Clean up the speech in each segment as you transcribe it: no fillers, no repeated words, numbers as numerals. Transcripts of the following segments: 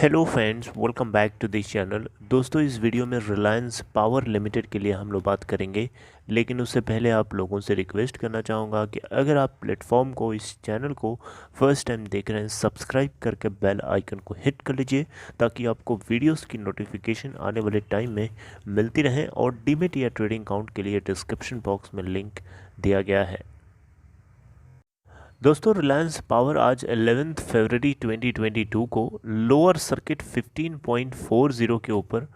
Hello friends, welcome back to this channel. दोस्तों, इस video में रिलायंस पावर लिमिटेड के लिए हम लोग बात करेंगे, लेकिन उससे पहले आप लोगों से रिक्वेस्ट करना चाहूँगा कि अगर आप प्लेटफॉर्म को, इस चैनल को फर्स्ट टाइम देख रहे हैं, सब्सक्राइब करके बेल आइकन को हिट कर लीजिए ताकि आपको वीडियोस की नोटिफिकेशन आने वाले टाइम में मिलती रहे। और डीमेट या ट्रेडिंग अकाउंट के लिए डिस्क्रिप्शन बॉक्स में लिंक दिया गया है। दोस्तों, रिलायंस पावर आज 11 फरवरी 2022 को लोअर सर्किट 15.40 के ऊपर,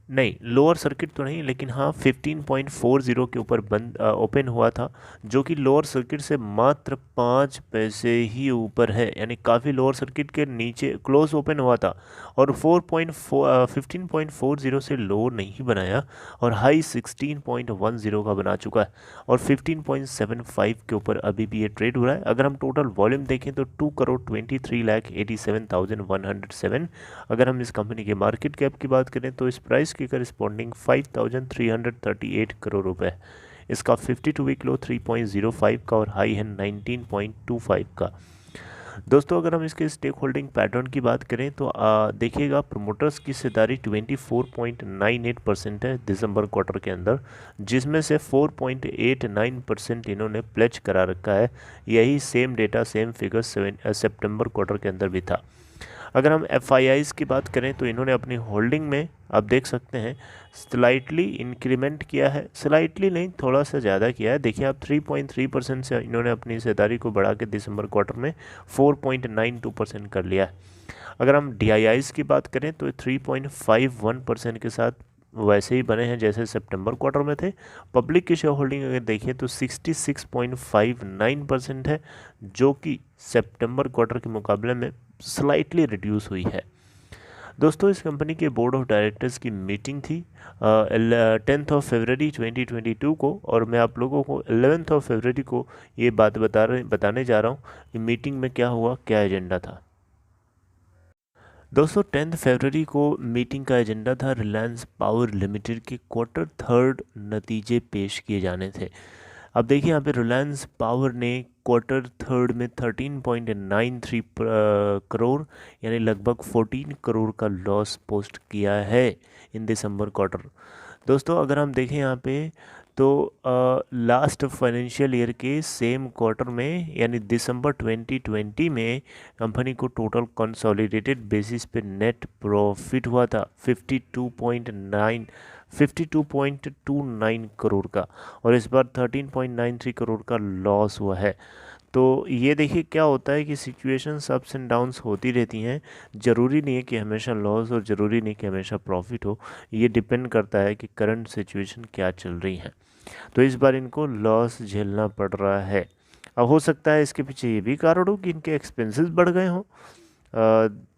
नहीं लोअर सर्किट तो नहीं लेकिन हाँ 15.40 के ऊपर बंद ओपन हुआ था, जो कि लोअर सर्किट से मात्र 5 पैसे ही ऊपर है, यानी काफ़ी लोअर सर्किट के नीचे क्लोज ओपन हुआ था और 15.40 से लो नहीं बनाया और हाई 16.10 का बना चुका है और 15.75 के ऊपर अभी भी ये ट्रेड हो रहा है। अगर हम टोटल वॉल्यूम देखें तो 2,23,87,107। अगर हम इस कंपनी के मार्केट कैप की बात करें तो इस प्राइस के करस्पॉन्डिंग 5,338 करोड़ रुपए। इसका 52 वीक लो 3.05 का और हाई है 19.25 का। दोस्तों, अगर हम इसके स्टेक होल्डिंग पैटर्न की बात करें तो देखिएगा, प्रमोटर्स की हिस्सेदारी 24.98% है दिसंबर क्वार्टर के अंदर, जिसमें से 4.89% इन्होंने प्लेज करा रखा है। यही सेम डेटा, सेम फिगर सितंबर क्वार्टर के अंदर भी था। अगर हम एफआईआईज की बात करें तो इन्होंने अपनी होल्डिंग में, आप देख सकते हैं, स्लाइटली इंक्रीमेंट किया है, स्लाइटली नहीं थोड़ा सा ज़्यादा किया है। देखिए आप 3.3% से इन्होंने अपनी हिस्सेदारी को बढ़ा के दिसंबर क्वार्टर में 4.92% कर लिया है। अगर हम डीआईआईज की बात करें तो 3.51% के साथ वैसे ही बने हैं जैसे सितंबर क्वार्टर में थे। पब्लिक की शेयर होल्डिंग अगर देखें तो 66.59% है, जो कि सितंबर क्वार्टर के मुकाबले में स्लाइटली रिड्यूस हुई है। दोस्तों, इस कंपनी के बोर्ड ऑफ डायरेक्टर्स की मीटिंग थी 10 फरवरी 2022 को, और मैं आप लोगों को 11 फरवरी को ये बात बताने जा रहा हूँ कि मीटिंग में क्या हुआ, क्या एजेंडा था। दोस्तों, 10 फरवरी को मीटिंग का एजेंडा था रिलायंस पावर लिमिटेड के क्वार्टर थर्ड नतीजे पेश किए जाने थे। अब देखिए यहाँ पे रिलायंस पावर ने क्वार्टर थर्ड में 13.93 करोड़, यानी लगभग 14 करोड़ का लॉस पोस्ट किया है इन दिसंबर क्वार्टर। दोस्तों, अगर हम देखें यहाँ पे तो लास्ट फाइनेंशियल ईयर के सेम क्वार्टर में, यानी दिसंबर 2020 में, कंपनी को टोटल कंसोलिडेटेड बेसिस पे नेट प्रॉफिट हुआ था 52.29 करोड़ का, और इस बार 13.93 करोड़ का लॉस हुआ है। तो ये देखिए क्या होता है कि सिचुएशंस अप्स एंड डाउन्स होती रहती हैं। ज़रूरी नहीं है कि हमेशा लॉस और ज़रूरी नहीं कि हमेशा प्रॉफिट हो। ये डिपेंड करता है कि करंट सिचुएशन क्या चल रही है। तो इस बार इनको लॉस झेलना पड़ रहा है। अब हो सकता है इसके पीछे ये भी कारण हो कि इनके एक्सपेंसेस बढ़ गए हों।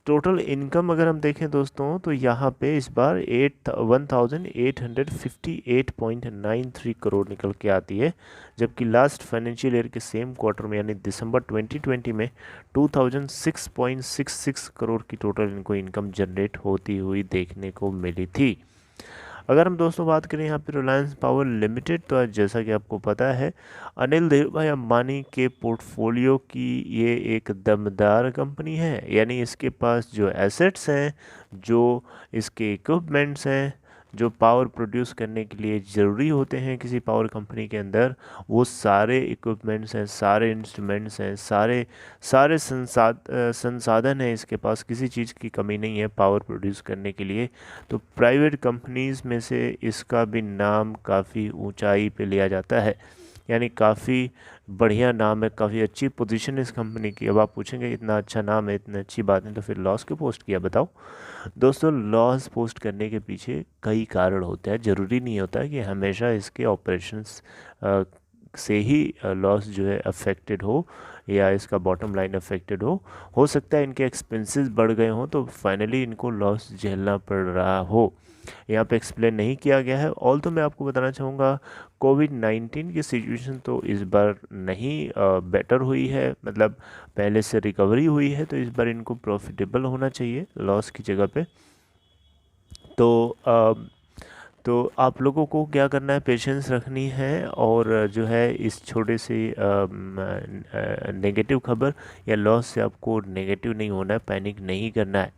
टोटल इनकम अगर हम देखें दोस्तों तो यहाँ पे इस बार 1858.93 करोड़ निकल के आती है, जबकि लास्ट फाइनेंशियल ईयर के सेम क्वार्टर में, यानी दिसंबर 2020 में 2006.66 करोड़ की टोटल इनको इनकम जनरेट होती हुई देखने को मिली थी। अगर हम दोस्तों बात करें यहाँ पे रिलायंस पावर लिमिटेड, तो आज जैसा कि आपको पता है, अनिल धीरूभाई अंबानी के पोर्टफोलियो की ये एक दमदार कंपनी है। यानी इसके पास जो एसेट्स हैं, जो इसके इक्विपमेंट्स हैं, जो पावर प्रोड्यूस करने के लिए ज़रूरी होते हैं किसी पावर कंपनी के अंदर, वो सारे इक्विपमेंट्स हैं, सारे इंस्ट्रूमेंट्स हैं, सारे सारे संसाधन हैं इसके पास। किसी चीज़ की कमी नहीं है पावर प्रोड्यूस करने के लिए। तो प्राइवेट कंपनीज़ में से इसका भी नाम काफ़ी ऊंचाई पे लिया जाता है, यानी काफ़ी बढ़िया नाम है, काफ़ी अच्छी पोजीशन है इस कंपनी की। अब आप पूछेंगे इतना अच्छा नाम है, इतनी अच्छी बात है, तो फिर लॉस क्यों पोस्ट किया, बताओ। दोस्तों, लॉस पोस्ट करने के पीछे कई कारण होते हैं। ज़रूरी नहीं होता है कि हमेशा इसके ऑपरेशंस से ही लॉस जो है अफेक्टेड हो या इसका बॉटम लाइन अफेक्टेड हो सकता है इनके एक्सपेंसेस बढ़ गए हों तो फाइनली इनको लॉस झेलना पड़ रहा हो। यहाँ पे एक्सप्लेन नहीं किया गया है। ऑल तो मैं आपको बताना चाहूँगा, कोविड-19 की सिचुएशन तो इस बार नहीं बेटर हुई है, मतलब पहले से रिकवरी हुई है, तो इस बार इनको प्रॉफिटेबल होना चाहिए लॉस की जगह पे। तो आप लोगों को क्या करना है, पेशेंस रखनी है, और जो है इस छोटे से नेगेटिव खबर या लॉस से आपको नेगेटिव नहीं होना है, पैनिक नहीं करना है।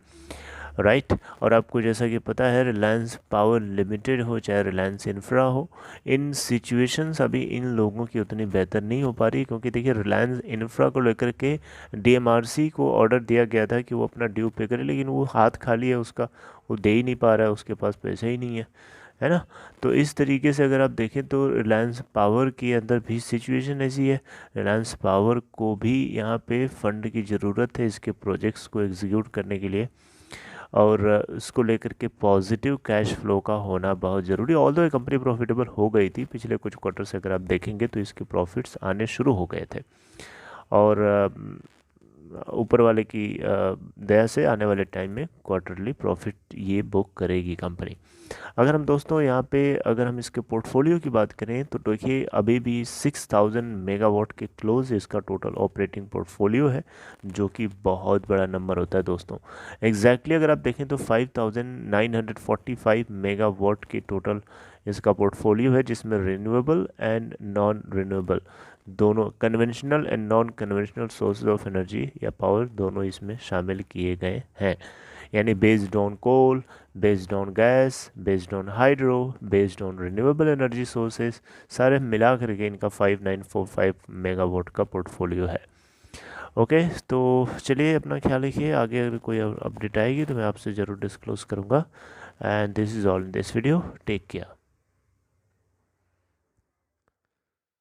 राइट। और आपको जैसा कि पता है रिलायंस पावर लिमिटेड हो चाहे रिलायंस इंफ्रा हो, इन सिचुएशंस अभी इन लोगों की उतनी बेहतर नहीं हो पा रही, क्योंकि देखिए रिलायंस इंफ्रा को लेकर के डीएमआरसी को ऑर्डर दिया गया था कि वो अपना ड्यू पे करे, लेकिन वो हाथ खाली है उसका, वो दे ही नहीं पा रहा है, उसके पास पैसे ही नहीं है ना। तो इस तरीके से अगर आप देखें तो रिलायंस पावर के अंदर भी सिचुएशन ऐसी है। रिलायंस पावर को भी यहाँ पे फंड की ज़रूरत है इसके प्रोजेक्ट्स को एग्जीक्यूट करने के लिए, और इसको लेकर के पॉजिटिव कैश फ्लो का होना बहुत ज़रूरी। ऑल्दो ये कंपनी प्रॉफिटेबल हो गई थी पिछले कुछ क्वार्टर से, अगर आप देखेंगे तो इसके प्रॉफिट्स आने शुरू हो गए थे, और ऊपर वाले की दया से आने वाले टाइम में क्वार्टरली प्रॉफिट ये बुक करेगी कंपनी। अगर हम दोस्तों यहाँ पे अगर हम इसके पोर्टफोलियो की बात करें तो देखिए अभी भी 6000 मेगावाट के क्लोज इसका टोटल ऑपरेटिंग पोर्टफोलियो है, जो कि बहुत बड़ा नंबर होता है दोस्तों। एग्जैक्टली अगर आप देखें तो 5945 मेगावाट की टोटल इसका पोर्टफोलियो है, जिसमें रिन्यूएबल एंड नॉन रिन्यूएबल दोनों, conventional and non conventional sources of energy या पावर दोनों इसमें शामिल किए गए हैं। यानी based on coal, based on gas, based on hydro, based on renewable energy sources, सारे मिला करके इनका 5945 मेगावाट का पोर्टफोलियो है। ओके, तो चलिए अपना ख्याल रखिए, आगे अगर कोई अपडेट आएगी तो मैं आपसे ज़रूर डिस्क्लोज करूँगा। And this is all in this video, take care.